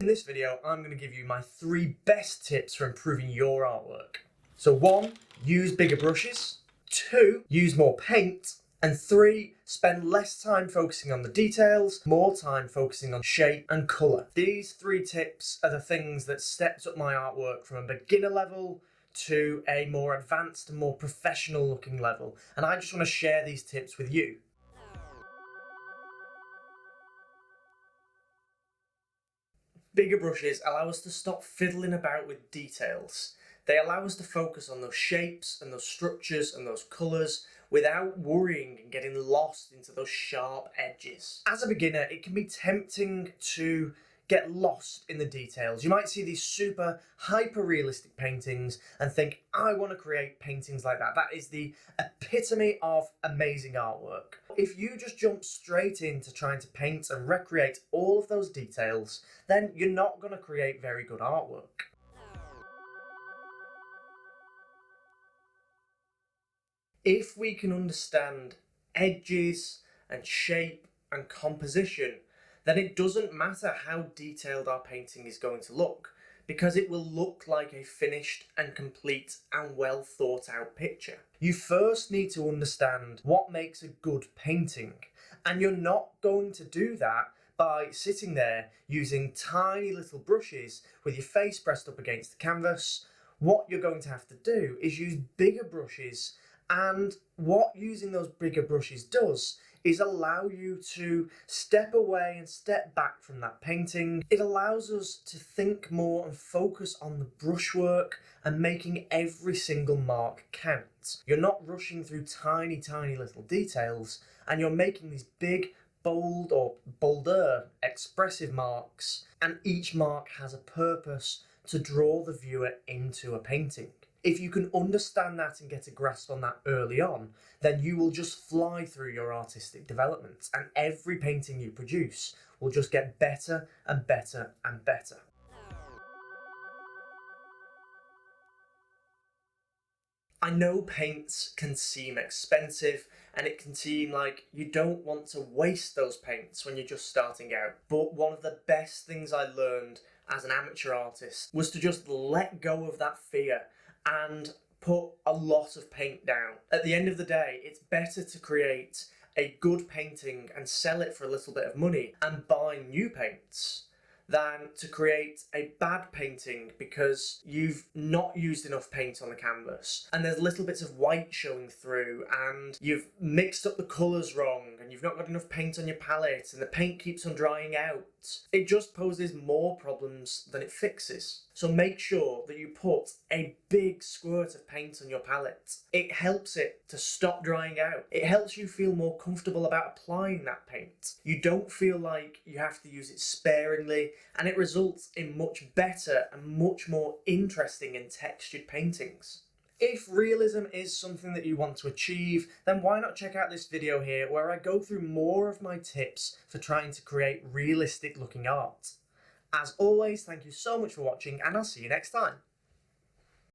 In this video, I'm going to give you my 3 best tips for improving your artwork. So 1, use bigger brushes. 2, use more paint. And 3, spend less time focusing on the details, more time focusing on shape and colour. These 3 tips are the things that stepped up my artwork from a beginner level to a more advanced and more professional looking level. And I just want to share these tips with you. Bigger brushes allow us to stop fiddling about with details. They allow us to focus on those shapes and those structures and those colours without worrying and getting lost into those sharp edges. As a beginner, it can be tempting to get lost in the details. You might see these super hyper-realistic paintings and think, I want to create paintings like that. That is the epitome of amazing artwork. If you just jump straight into trying to paint and recreate all of those details, then you're not going to create very good artwork. If we can understand edges and shape and composition, then it doesn't matter how detailed our painting is going to look, because it will look like a finished and complete and well thought out picture. You first need to understand what makes a good painting, and you're not going to do that by sitting there using tiny little brushes with your face pressed up against the canvas. What you're going to have to do is use bigger brushes, and what using those bigger brushes does is allow you to step away and step back from that painting. It allows us to think more and focus on the brushwork and making every single mark count. You're not rushing through tiny little details, and you're making these big, bold or bolder expressive marks, and each mark has a purpose to draw the viewer into a painting. If you can understand that and get a grasp on that early on, then you will just fly through your artistic development, and every painting you produce will just get better and better and better. I know paints can seem expensive, and it can seem like you don't want to waste those paints when you're just starting out. But one of the best things I learned as an amateur artist was to just let go of that fear and put a lot of paint down. At the end of the day, it's better to create a good painting and sell it for a little bit of money and buy new paints than to create a bad painting because you've not used enough paint on the canvas and there's little bits of white showing through and you've mixed up the colours wrong and you've not got enough paint on your palette and the paint keeps on drying out. It just poses more problems than it fixes. So make sure that you put a big squirt of paint on your palette. It helps it to stop drying out. It helps you feel more comfortable about applying that paint. You don't feel like you have to use it sparingly, and it results in much better and much more interesting and textured paintings. If realism is something that you want to achieve, then why not check out this video here where I go through more of my tips for trying to create realistic looking art. As always, thank you so much for watching, and I'll see you next time.